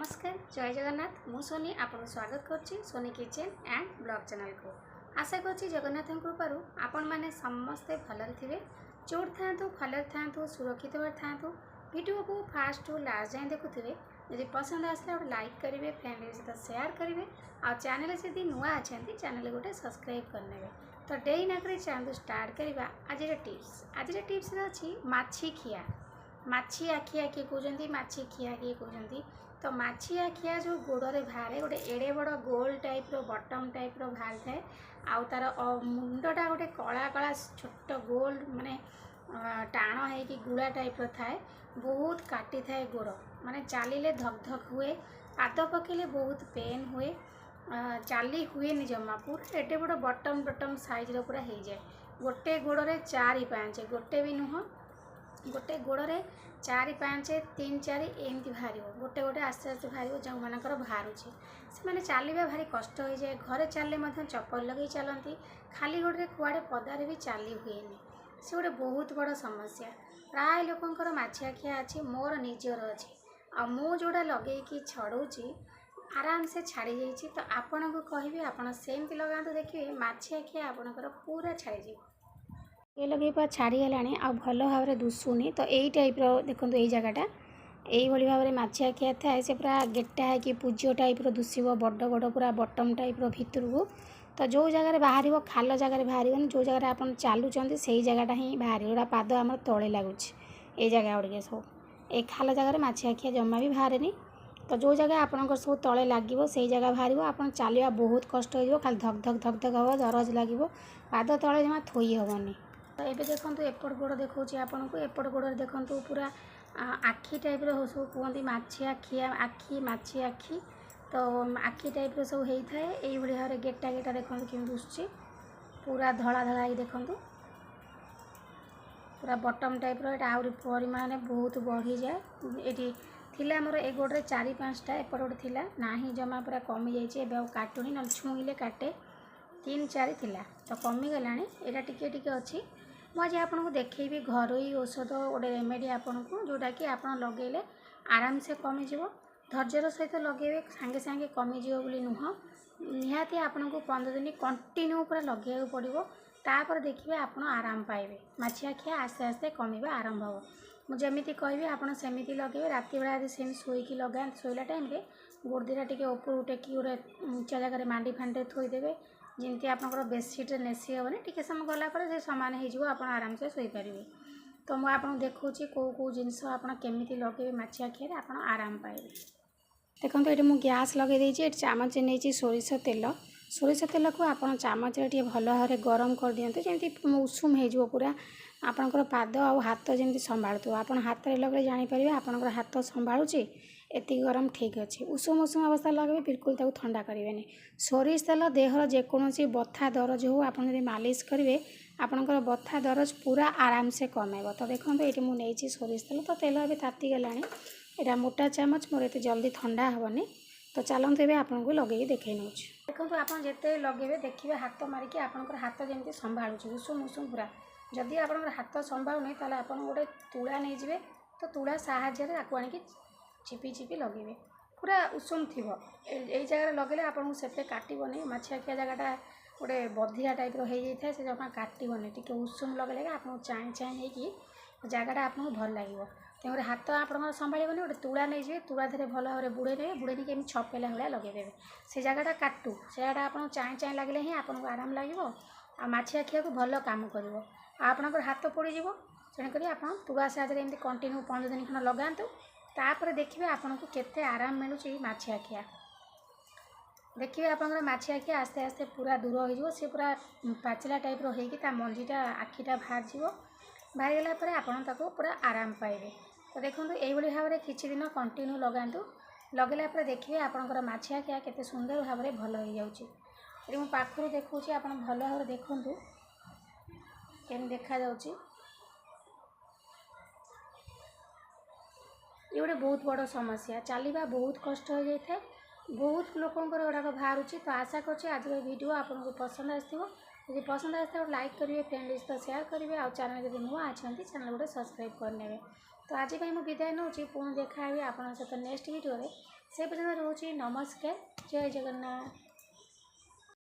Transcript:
नमस्कार जय जगन्नाथ मु सोनी आपन स्वागत करछि Soni kitchen and blog channel को। आशा करछि जगन्नाथ कृपारू आपण माने समस्ते भलरे थिबे, जोड़ थांतु भलरे थांतु सुरक्षित भाव थांतु। वीडियो को फास्ट टू लास्ट जाए देखुथिबे। यदि पसंद आसला और लाइक करेंगे, फ्रेंड सहित शेयर करेंगे और चैनल जदि नुआ अच्छा चैनल गोटे सब्सक्राइब करने। तो डेरी नकरी चैनल स्टार्ट करवा। आज टिप्स अच्छी माछी खिया, माछी आखिया किए कहते, माछी खिया किए कहते। तो माछी आखिया जो गोड़े बाहर गोटे एड़े बड़ गोल टाइप बटम टाइप बाहर थाए, आउ तार मुंडटा गोटे कला कला छोट गोल माने टाण है गुड़ा टाइप थाए, बहुत काटी थाए गोड़ माने चालिले धक धक हुए, पाद पकेले बहुत पेन हुए, चाली हुए जमा पूरा एडे बड़ बटम बटम साइज पूरा हो जाए। गोटे गोड़े 4-5 गोटे भी नुह, गोटे गोड़े 4-5 3-4 एमती बाहर, गोटे गोटे आस्ते आस्ते बाहर जो मानकर बाहर से चलवा भारी कष्ट हो जाए। घरे चलने चप्पल लगे चलती, खाली गोड़े कुआड़े पदारे भी चली हुए से गोटे बहुत बड़ समस्या। प्राय लोकंर माछी आखिया अच्छी, मोर निजर अच्छी आ मु जोड़ा लगे छड़ौची आराम से छाड़ी जाइए। तो आपन को कहि आपन सेमती लगातु, देखिए माछी आखिया आपनकर पूरा छाड़ी जाए। ये लगे छाड़गलानी आ भल भाव में दुशुनी। तो यही टाइप देखो ये जगहटा यही भाव में माछी आखिया थाए, से पूरा गेटा है कि पूज्य टाइप दुशिब बड़ बड़ पूरा बटम टाइप भितर को। तो जो जगह बाहर खाल जगह बाहर जो जगह आप चलुँच से जगहटा ही बाहर जोड़ा पाद आम तले लगुच ये जगह गुड़े सब ये खाल जगह माछी आखिया जमा भी बाहर। तो जो जगह आपंकर सब तले लगे से जगह बाहर आप चलवा बहुत कष्ट हो, खाली धक धक धक धक हम दरज लगे, पाद तले जमा थोई हेनी। तो ये देखो एपट गोड़ देखा आपन को, एपट गोड़ देखो पूरा आखि टाइप सब कहते माछी आखिया आखि माछी आखि। तो आखि टाइप सब होता है यही भाव में गेटा गेटा देखो कि दुशुची पूरा धड़ा धड़ा ही देखूँ, पूरा बटम टाइप आहरी परिमाण बहुत बढ़ी जाए। ये थिला मोर ए गोड़े 4-5टा एपट गोटे थिला ना ही जमा पूरा कमी जाइए, काटुनी ना छुईले काटे 3-4 थिला तो कमीगला। यहाँ टिके टिके अच्छी। मुझे आपको देखी घरोई औषध गोटे रेमेडी आपन को जोटा कि आप लगेले आराम से कमिज, धैर्यर सहित लगे सांगे सांगे कमिज बोली नुह, निहाती आपन को 15 दिन कंटिन्यू पूरा लगे पड़ो। तापर देखिए आप आराम पाइबे, माछी आखिया आस्ते आस्ते कमिबा आरंभ हो। मुझे कहि आपड़ सेमती लगे राति बेला यदि सेम शोक लगा शोला टाइम गोड़ दीटा टे ऊपर टेकी गोटे उच्चा जगह मांडी फांडी थोईदेवे, जमी आपंकर बेडसीट्रे नेसी हेनी, टी समय गलापर सामान हो आराम से शोपारे। तो मुझे आपको देखा कौ कौ जिनस आपमी लगे माछी आखिया आप आराम पाइबे। देखो ये मुझे गैस लगे चामच नहीं सोरिष तेल, सोरिष तेल को आप चामच भल भाव में गरम कर दिंतु, जमी उषुम हो पूरा आपंकर पाद आ हाथ जमी संभालु। आप हाथ में लगे जापर आपंकर हाथ संभालुची एति गरम ठीक अच्छे। उषुम उषुम अवस्था लगे बिल्कुल ताको ठंडा करेंगे। सोरिष तेल देहर जेकोसी बथा दरज हो आप मालिश करेंगे, आपंकर बथा दरज पूरा आराम से कमेब। तो देखो ये मुझे सोरिष तेल, तो तेल ए तातीगला, यहाँ मोटा चामच मोर एत जल्दी ठंडा हेनी। तो चलते ए आपको लगे देखे नौ। देखो आप जिते लगे देखिए हाथ मारिकी आपंकर हाथ जमी संभालुची उषुम उषुम पूरा। जदि आप हाथ संभालुनी ताले आप गोटे तुला नहीं जाए, तो तुला साहाय्य आपको आनिकी चिपी चिपी लगे पूरा उषुम थी यही जगह लगे आपको से काटनी। माछी आखिया जगहटा गोटे बधिया टाइप हो जाए से जमा काटनी, टी उषुम लगे आपको चाँ चाँ हो जगहटा आपको भल लगे। तेणुक हाथ आप संभाल गोटे तुला नहीं जाए, तुला धीरे भल भाव में बुड़े देवे, बुड़े नहीं छपेला भाया लगेदेवे से जगहटा काटू से जगह आप चाँ चाँ लगे ही आपको आराम लगे आ माछी आखिया को भल काम कर आपंकर हाथ पड़ज। तेणुक आप तुला साहाଯ୍य एमती कंटिन्यू 15 दिन खंड लगातु, तापर देखिए आपन को केते आराम मिलूँ माछी आखिया। देखिए आपंकर माछी आखिया आस्ते आस्ते पूरा दूर हो सी पूरा पाचिला टाइप होता मंजीटा आखिटा बाहर जीव, बाहर गला आपको पूरा आराम पाइबे। तो देखो यही भाव में किसी दिन कंटिन्यू लगातु, लगेला देखिए आपंकर माछी आखिया केते सुंदर भाव में भल हो जाऊँगी। मुझे पाखु देखुची आप भल भाव में देखूँ केम देखा जाउची। ये गोटे बहुत बड़ समस्या, चलवा बहुत कष्ट हो जाए, बहुत लोकंर गुड़ाक बाहर। तो आशा करछि आज वीडियो आपको पसंद आसो, यदि पसंद आसता लाइक करेंगे, फ्रेंड सहित शेयर करेंगे और चैनल जब नुआ अच्छा चैनल गोटे सब्सक्राइब करने। तो आज मुझे विदाय नौ, पुणी देखा आप सहित नेक्स्ट वीडियो। से पर्यंत रोचे नमस्कार। जय जगन्नाथ।